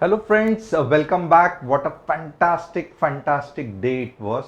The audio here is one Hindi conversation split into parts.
Hello friends, welcome back. What a fantastic day it was.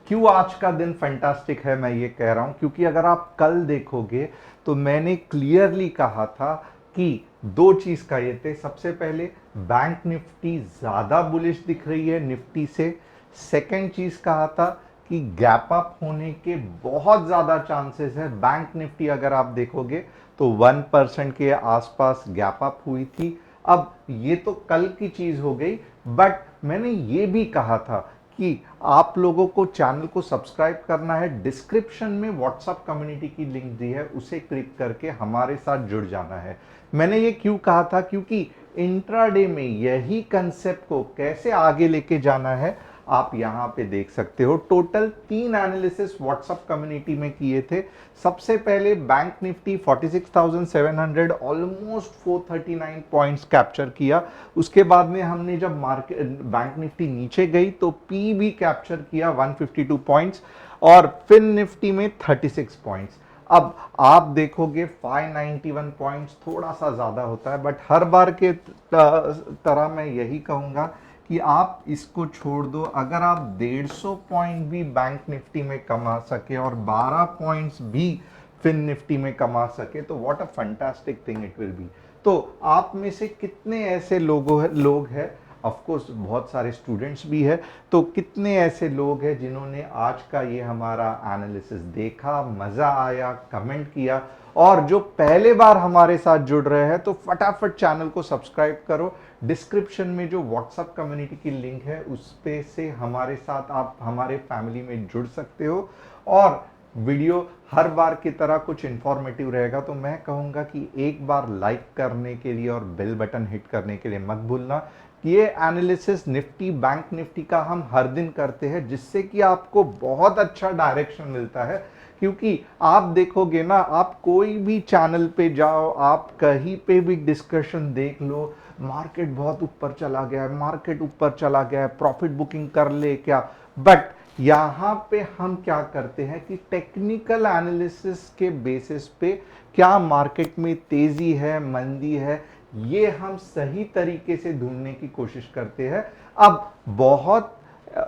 क्यों आज का दिन फैंटास्टिक है मैं ये कह रहा हूं क्योंकि अगर आप कल देखोगे तो मैंने क्लियरली कहा था कि दो चीज कहे थे। सबसे पहले बैंक निफ्टी ज्यादा बुलिश दिख रही है निफ्टी से। सेकंड चीज कहा था कि गैप अप होने के बहुत ज्यादा चांसेस है। बैंक निफ्टी अगर आप देखोगे तो 1% के आसपास गैप अप हुई थी। अब ये तो कल की चीज हो गई, बट मैंने ये भी कहा था कि आप लोगों को चैनल को सब्सक्राइब करना है। डिस्क्रिप्शन में व्हाट्सएप कम्युनिटी की लिंक दी है, उसे क्लिक करके हमारे साथ जुड़ जाना है। मैंने ये क्यों कहा था क्योंकि इंट्राडे में यही कंसेप्ट को कैसे आगे लेके जाना है आप यहां पे देख सकते हो। टोटल 3 एनालिसिस व्हाट्सएप कम्युनिटी में किए थे। सबसे पहले bank Nifty 46,700 almost 439 points capture किया। उसके बाद में हमने जब मार्केट बैंक निफ्टी नीचे गई तो पी भी कैप्चर किया 152 पॉइंट्स और फिन निफ्टी में 36 पॉइंट्स। अब आप देखोगे 591 पॉइंट्स थोड़ा सा ज्यादा होता है, बट हर बार के तरह मैं यही कहूंगा कि आप इसको छोड़ दो। अगर आप 150 पॉइंट भी बैंक निफ्टी में कमा सके और 12 पॉइंट्स भी फिन निफ्टी में कमा सके तो what a fantastic thing it will be. तो आप में से कितने ऐसे लोग हैं, ऑफ कोर्स बहुत सारे स्टूडेंट्स भी है, तो कितने ऐसे लोग हैं जिन्होंने आज का ये हमारा एनालिसिस देखा, मजा आया, कमेंट किया, और जो पहले बार हमारे साथ जुड़ रहे हैं तो फटाफट चैनल को सब्सक्राइब करो। डिस्क्रिप्शन में जो व्हाट्सएप कम्युनिटी की लिंक है उस पे से हमारे साथ आप हमारे फैमिली में जुड़ सकते हो। और वीडियो हर बार की तरह कुछ इंफॉर्मेटिव रहेगा, तो मैं कहूंगा कि एक बार लाइक करने के लिए और बेल बटन हिट करने के लिए मत भूलना। ये एनालिसिस निफ्टी बैंक निफ्टी का हम हर दिन करते हैं, जिससे कि आपको बहुत अच्छा डायरेक्शन मिलता है। क्योंकि आप देखोगे ना, आप कोई भी चैनल पे जाओ, आप कहीं पे भी डिस्कशन देख लो, मार्केट बहुत ऊपर चला गया है, मार्केट ऊपर चला गया है, प्रॉफिट बुकिंग कर ले क्या। बट यहां पे हम क्या करते हैं कि टेक्निकल एनालिसिस के बेसिस पे क्या मार्केट में तेजी है, मंदी है, ये हम सही तरीके से ढूंढने की कोशिश करते हैं। अब बहुत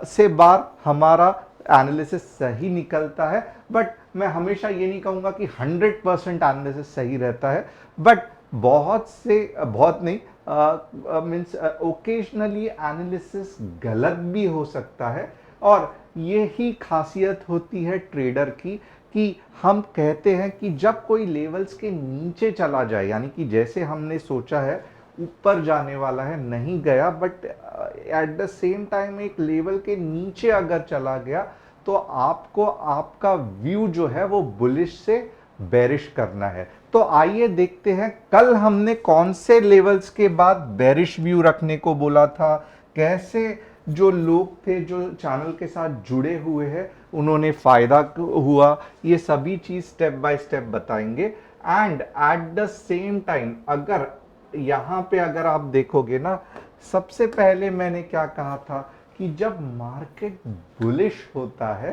से बार हमारा एनालिसिस सही निकलता है, बट मैं हमेशा ये नहीं कहूंगा कि 100% एनालिसिस सही रहता है। बट बहुत नहीं, मीन्स ओकेजनली एनालिसिस गलत भी हो सकता है। और यही खासियत होती है ट्रेडर की कि हम कहते हैं कि जब कोई लेवल्स के नीचे चला जाए, यानी कि जैसे हमने सोचा है ऊपर जाने वाला है, नहीं गया, but at the same time एक लेवल के नीचे अगर चला गया तो आपको आपका व्यू जो है वो बुलिश से बेरिश करना है। तो आइए देखते हैं कल हमने कौन से लेवल्स के बाद बेरिश व्यू रखने को बोला था, कैसे जो लोग थे जो चैनल के साथ जुड़े हुए हैं उन्होंने फायदा हुआ, ये सभी चीज स्टेप बाय स्टेप बताएंगे। And at the same time अगर यहां पे अगर आप देखोगे ना, सबसे पहले मैंने क्या कहा था कि जब मार्केट बुलिश होता है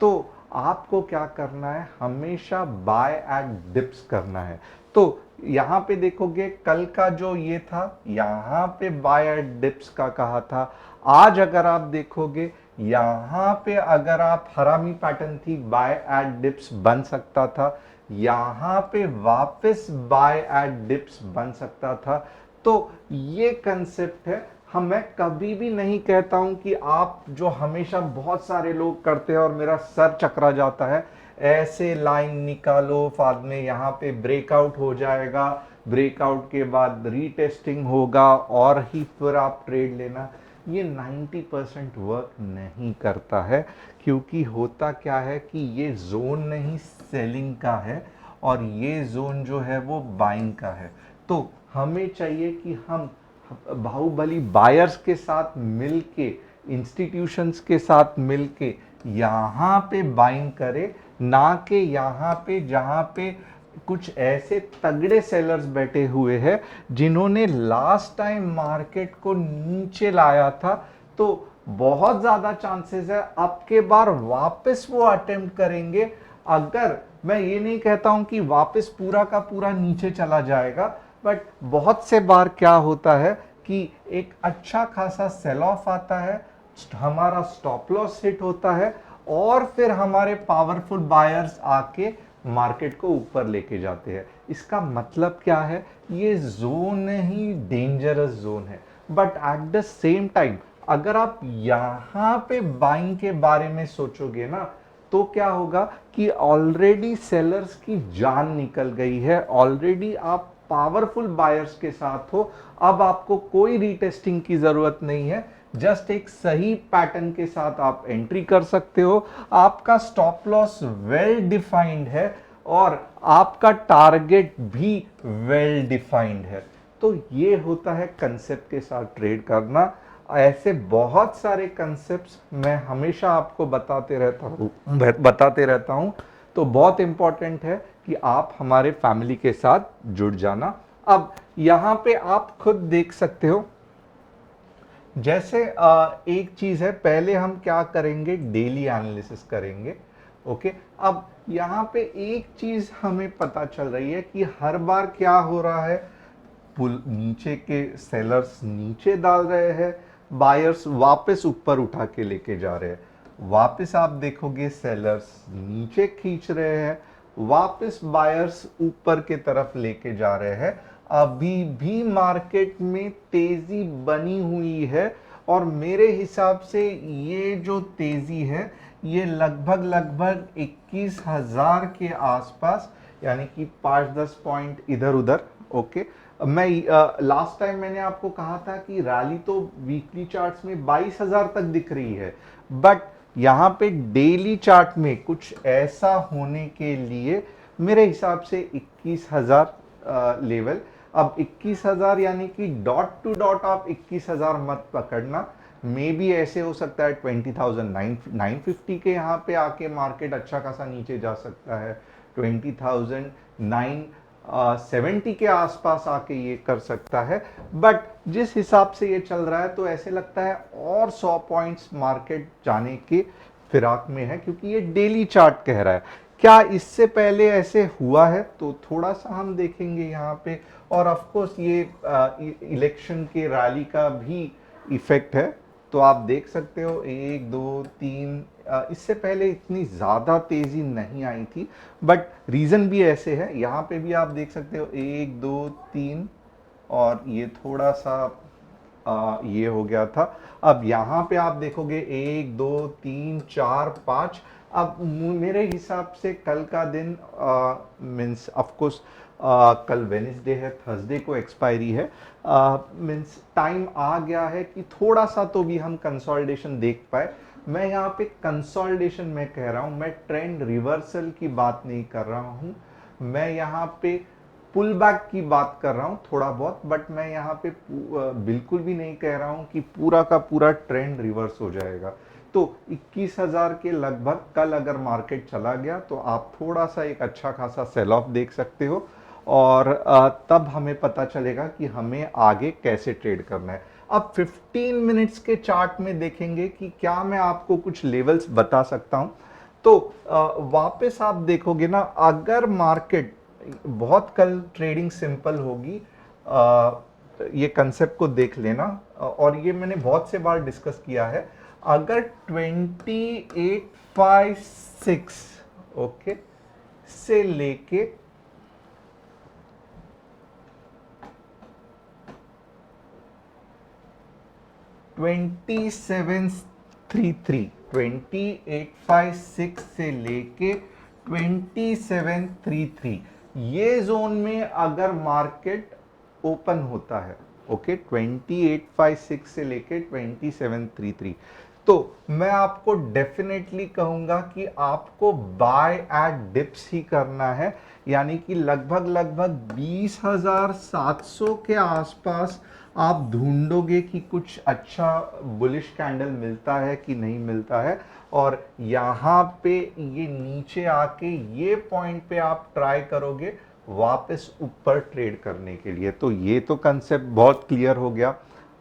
तो आपको क्या करना है, हमेशा बाय एट डिप्स करना है। तो यहां पे देखोगे कल का जो ये था, यहां पे बाय एट डिप्स का कहा था। आज अगर आप देखोगे यहां पे अगर आप हरामी पैटर्न थी, बाय एट डिप्स बन सकता था, यहां पे वापस बाय एट डिप्स बन सकता था। तो ये कंसेप्ट है। हम मैं कभी भी नहीं कहता हूं कि आप जो हमेशा बहुत सारे लोग करते हैं और मेरा सर चकरा जाता है, ऐसे लाइन निकालो, बाद में यहां पे ब्रेकआउट हो जाएगा, ब्रेकआउट के बाद रीटेस्टिंग होगा और ही फिर आप ट्रेड लेना। ये 90% वर्क नहीं करता है, क्योंकि होता क्या है कि ये जोन नहीं सेलिंग का है और ये जोन जो है वो बाइंग का है। तो हमें चाहिए कि हम बाहुबली बायर्स के साथ मिलके, इंस्टीट्यूशंस के साथ मिलके यहां पे बाइंग करें, ना कि यहां पे जहां पे कुछ ऐसे तगड़े सेलर्स बैठे हुए हैं जिन्होंने लास्ट टाइम मार्केट को नीचे लाया था। तो बहुत ज्यादा चांसेस है अब के बार वापस वो अटेम्प्ट करेंगे। अगर मैं ये नहीं कहता हूं कि वापस पूरा का पूरा नीचे चला जाएगा, बट बहुत से बार क्या होता है कि एक अच्छा खासा सेल ऑफ आता है, हमारा स्टॉप लॉस हिट होता है और फिर हमारे पावरफुल बायर्स आके मार्केट को ऊपर लेके जाते हैं। इसका मतलब क्या है, ये जोन ही डेंजरस जोन है। But at the same time अगर आप यहां पे बाइंग के बारे में सोचोगे ना, तो क्या होगा कि ऑलरेडी सेलर्स की जान निकल गई है, ऑलरेडी आप पावरफुल बायर्स के साथ हो, अब आपको कोई रीटेस्टिंग की जरूरत नहीं है, जस्ट एक सही पैटर्न के साथ आप एंट्री कर सकते हो, आपका स्टॉप लॉस वेल डिफाइंड है और आपका टारगेट भी वेल डिफाइंड है। तो ये होता है कंसेप्ट के साथ ट्रेड करना। ऐसे बहुत सारे कंसेप्ट्स मैं हमेशा आपको बताते रहता हूं, तो बहुत इंपॉर्टेंट है कि आप हमारे फैमिली के साथ जुड़ जाना। अब यहां पे आप खुद देख सकते हो, जैसे एक चीज है, पहले हम क्या करेंगे, डेली एनालिसिस करेंगे। ओके, अब यहां पे एक चीज हमें पता चल रही है कि हर बार क्या हो रहा है, पुल नीचे के सेलर्स नीचे डाल रहे हैं, बायर्स वापस ऊपर उठा के लेके जा रहे हैं, वापस आप देखोगे सेलर्स नीचे खींच रहे हैं, वापस बायर्स ऊपर के तरफ लेके जा रहे हैं। अभी भी मार्केट में तेजी बनी हुई है और मेरे हिसाब से ये जो तेजी है ये लगभग लगभग 21,000 के आसपास, यानी कि 5-10 पॉइंट इधर उधर। ओके, मैं लास्ट टाइम मैंने आपको कहा था कि रैली तो वीकली चार्ट्स में 22,000 तक दिख रही है, बट यहां पे डेली चार्ट में कुछ ऐसा होने के लिए मेरे हिसाब से 21,000 लेवल। अब 21,000 यानी कि डॉट टू डॉट आप 21,000 मत पकड़ना, मे बी ऐसे हो सकता है 20,950 के यहाँ पे आके मार्केट अच्छा खासा नीचे जा सकता है, 20,970 के आसपास आके ये कर सकता है। बट जिस हिसाब से ये चल रहा है तो ऐसे लगता है और 100 पॉइंट्स मार्केट जाने के फिराक में है, क्योंकि ये डेली चार्ट कह रहा है। क्या इससे पहले ऐसे हुआ है, तो थोड़ा सा हम देखेंगे यहाँ पे। और ऑफ कोर्स ये इलेक्शन के रैली का भी इफेक्ट है, तो आप देख सकते हो 1 2 3, इससे पहले इतनी ज्यादा तेजी नहीं आई थी, बट रीजन भी ऐसे है। यहाँ पे भी आप देख सकते हो 1 2 3, और ये थोड़ा सा ये हो गया था। अब यहाँ पे आप देखोगे 1 2 3 4 5। अब मेरे हिसाब से कल का दिन मीन्स ऑफकोर्स कल वेनिसडे है, थर्सडे को एक्सपायरी है, मीन्स टाइम आ गया है कि थोड़ा सा तो भी हम कंसोलिडेशन देख पाए। मैं यहाँ पे कंसोलिडेशन में कह रहा हूँ, मैं ट्रेंड रिवर्सल की बात नहीं कर रहा हूँ, मैं यहाँ पे पुल बैक की बात कर रहा हूं थोड़ा बहुत। बट मैं यहाँ पे बिल्कुल भी नहीं कह रहा हूं कि पूरा का पूरा ट्रेंड रिवर्स हो जाएगा। तो 21,000 के लगभग कल अगर मार्केट चला गया तो आप थोड़ा सा एक अच्छा खासा सेल ऑफ देख सकते हो, और तब हमें पता चलेगा कि हमें आगे कैसे ट्रेड करना है। अब 15 मिनट्स के चार्ट में देखेंगे कि क्या मैं आपको कुछ लेवल्स बता सकता हूं। तो वापस आप देखोगे ना, अगर मार्केट बहुत कल ट्रेडिंग सिंपल होगी, ये कंसेप्ट को देख लेना, और ये मैंने बहुत से बार डिस्कस किया है। अगर 2856 ओके से लेके 2733, 2856 से लेके 2733, ये जोन में अगर मार्केट ओपन होता है, ओके, 2856 से लेके 2733, तो मैं आपको डेफिनेटली कहूंगा कि आपको बाय एट डिप्स ही करना है, यानी कि लगभग लगभग 20,700 के आसपास आप ढूंढोगे कि कुछ अच्छा बुलिश कैंडल मिलता है कि नहीं मिलता है, और यहाँ पे ये नीचे आके ये पॉइंट पे आप ट्राई करोगे वापस ऊपर ट्रेड करने के लिए। तो ये तो कंसेप्ट बहुत क्लियर हो गया।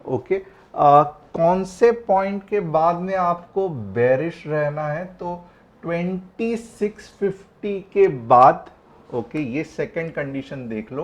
ओके, कौन से पॉइंट के बाद में आपको बेरिश रहना है, तो 2650 के बाद। ओके, ये सेकंड कंडीशन देख लो,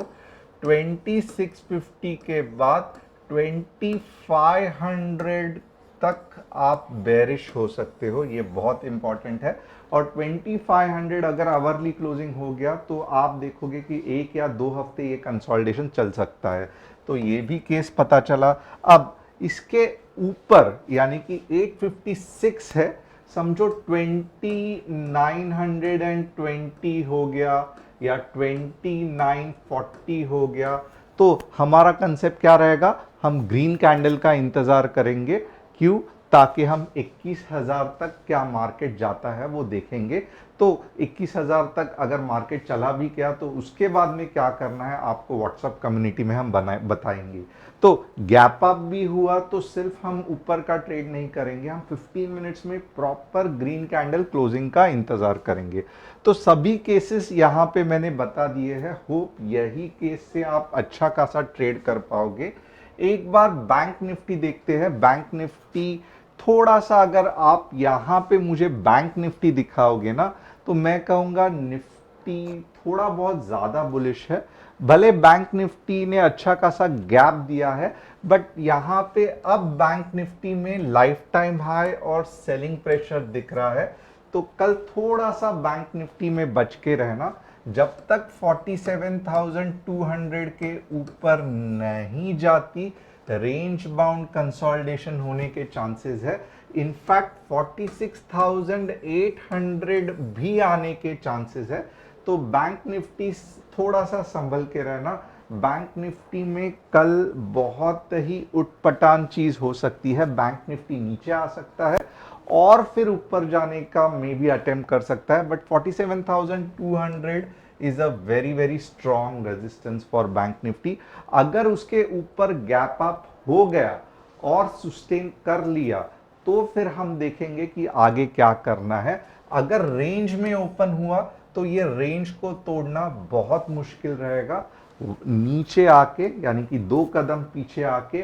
2650 के बाद 2500 तक आप बेरिश हो सकते हो, ये बहुत इंपॉर्टेंट है। और 2500 अगर आवरली क्लोजिंग हो गया तो आप देखोगे कि 1 या 2 हफ्ते ये कंसोलिडेशन चल सकता है। तो ये भी केस पता चला। अब इसके ऊपर यानी कि 856 है, समझो 2920 हो गया या 2940 हो गया, तो हमारा कंसेप्ट क्या रहेगा, हम ग्रीन कैंडल का इंतजार करेंगे। क्यों? ताकि हम 21,000 तक क्या मार्केट जाता है वो देखेंगे। तो 21,000 तक अगर मार्केट चला भी गया तो उसके बाद में क्या करना है आपको व्हाट्सएप कम्युनिटी में हम बताएंगे। तो गैप अप भी हुआ तो सिर्फ हम ऊपर का ट्रेड नहीं करेंगे, हम 15 मिनट्स में प्रॉपर ग्रीन कैंडल क्लोजिंग का इंतजार करेंगे। तो सभी केसेस यहाँ पे मैंने बता दिए हैं। होप यही केस से आप अच्छा खासा ट्रेड कर पाओगे। एक बार बैंक निफ्टी देखते हैं। बैंक निफ्टी थोड़ा सा, अगर आप यहाँ पे मुझे बैंक निफ्टी दिखाओगे ना तो मैं कहूँगा निफ्टी थोड़ा बहुत ज़्यादा बुलिश है। भले बैंक निफ्टी ने अच्छा खासा गैप दिया है, बट यहाँ पे अब बैंक निफ्टी में लाइफ टाइम हाई और सेलिंग प्रेशर दिख रहा है। तो कल थोड़ा सा बैंक निफ्टी में बच के रहना। जब तक 47,200 के ऊपर नहीं जाती, रेंज बाउंड कंसोलिडेशन होने के चांसेस है। इनफैक्ट 46,800 भी आने के चांसेस है। तो बैंक निफ्टी थोड़ा सा संभल के रहना। बैंक निफ्टी में कल बहुत ही उटपटांग चीज हो सकती है। बैंक निफ्टी नीचे आ सकता है और फिर ऊपर जाने का मे बी अटेम्प्ट कर सकता है, but 47,200 is a very very strong resistance for bank Nifty. अगर उसके ऊपर गैप अप हो गया और सस्टेन कर लिया तो फिर हम देखेंगे कि आगे क्या करना है। अगर रेंज में ओपन हुआ तो ये रेंज को तोड़ना बहुत मुश्किल रहेगा। नीचे आके यानी कि 2 कदम पीछे आके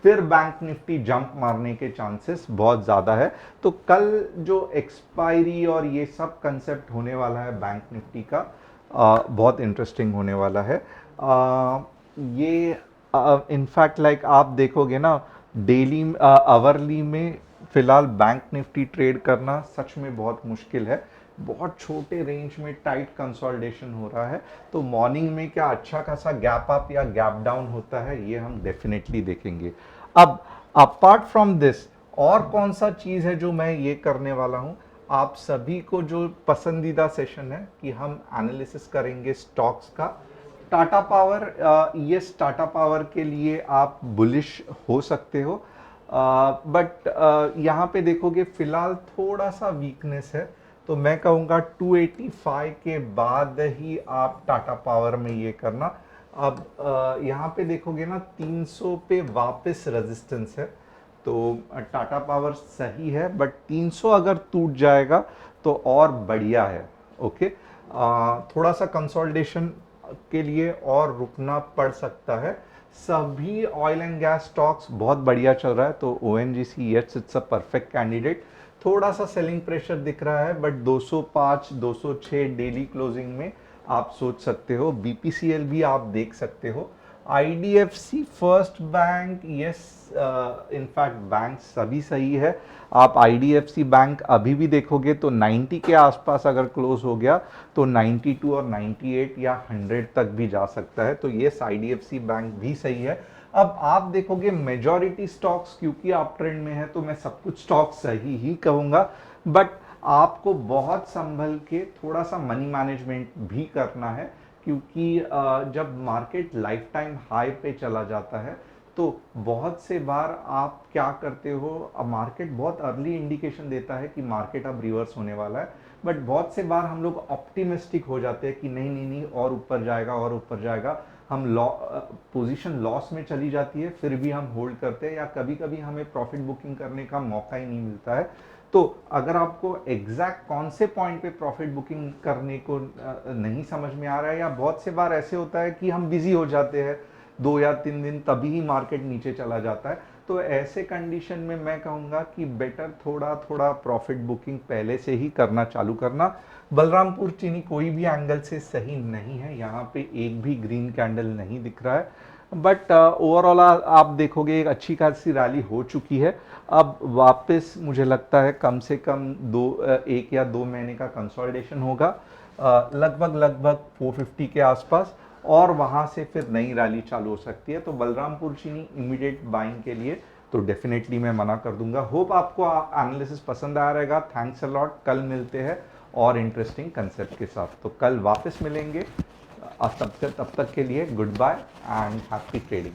फिर बैंक निफ्टी जंप मारने के चांसेस बहुत ज़्यादा है। तो कल जो एक्सपायरी और ये सब कंसेप्ट होने वाला है बैंक निफ्टी का, बहुत इंटरेस्टिंग होने वाला है। ये इनफैक्ट लाइक आप देखोगे ना, डेली आवरली में फिलहाल बैंक निफ्टी ट्रेड करना सच में बहुत मुश्किल है। बहुत छोटे रेंज में टाइट कंसोलिडेशन हो रहा है। तो मॉर्निंग में क्या अच्छा खासा गैप अप या गैप डाउन होता है, ये हम डेफिनेटली देखेंगे। अब अपार्ट फ्रॉम दिस और कौन सा चीज है जो मैं ये करने वाला हूं, आप सभी को जो पसंदीदा सेशन है कि हम एनालिसिस करेंगे स्टॉक्स का। Tata power, yes Tata power के लिए आप बुलिश हो सकते हो, बट यहाँ पे देखोगे फिलहाल थोड़ा सा वीकनेस है। तो मैं कहूँगा 285 के बाद ही आप टाटा पावर में ये करना। अब यहाँ पे देखोगे ना 300 पे वापस रेजिस्टेंस है। तो टाटा पावर सही है, बट 300 अगर टूट जाएगा तो और बढ़िया है। ओके, थोड़ा सा कंसोलिडेशन के लिए और रुकना पड़ सकता है। सभी ऑयल एंड गैस स्टॉक्स बहुत बढ़िया चल रहा है, तो ONGC yes it's a perfect candidate. थोड़ा सा सेलिंग प्रेशर दिख रहा है, बट 205 206 डेली क्लोजिंग में आप सोच सकते हो। बीपीसीएल भी आप देख सकते हो। IDFC, first bank, yes in fact bank सभी सही है। आप आईडीएफसी बैंक अभी भी देखोगे तो 90 के आसपास अगर क्लोज हो गया तो 92 और 98 या 100 तक भी जा सकता है। तो यस आईडीएफसी बैंक भी सही है। अब आप देखोगे मेजॉरिटी स्टॉक्स क्योंकि आप ट्रेंड में है तो मैं सब कुछ स्टॉक सही ही कहूंगा, बट आपको बहुत संभल के थोड़ा सा मनी मैनेजमेंट भी करना है। क्योंकि जब मार्केट लाइफ टाइम हाई पे चला जाता है तो बहुत से बार आप क्या करते हो, मार्केट बहुत अर्ली इंडिकेशन देता है कि मार्केट अब रिवर्स होने वाला है, बट बहुत से बार हम लोग ऑप्टिमिस्टिक हो जाते हैं कि नहीं नहीं नहीं और ऊपर जाएगा और ऊपर जाएगा। हम पोजीशन लॉस में चली जाती है, फिर भी हम होल्ड करते हैं या कभी कभी हमें प्रॉफिट बुकिंग करने का मौका ही नहीं मिलता है। तो अगर आपको एग्जैक्ट कौन से पॉइंट पे प्रॉफिट बुकिंग करने को नहीं समझ में आ रहा है, या बहुत से बार ऐसे होता है कि हम बिजी हो जाते हैं 2 या 3 दिन, तभी ही मार्केट नीचे चला जाता है, तो ऐसे कंडीशन में मैं कहूँगा कि बेटर थोड़ा थोड़ा प्रॉफिट बुकिंग पहले से ही करना चालू करना। बलरामपुर चीनी कोई भी एंगल से सही नहीं है, यहाँ पे एक भी ग्रीन कैंडल नहीं दिख रहा है। बट ओवरऑल आप देखोगे एक अच्छी खासी रैली हो चुकी है। अब वापस मुझे लगता है कम से कम 1 या 2 महीने का कंसोलिडेशन होगा, लगभग लगभग 450 के आसपास, और वहाँ से फिर नई रैली चालू हो सकती है। तो बलरामपुर चीनी इमीडिएट बाइंग के लिए तो डेफिनेटली मैं मना कर दूंगा। होप आपको एनालिसिस पसंद आया रहेगा। Thanks a lot. कल मिलते हैं और इंटरेस्टिंग कंसेप्ट के साथ। तो कल वापस मिलेंगे। तब तक के लिए good bye and happy trading.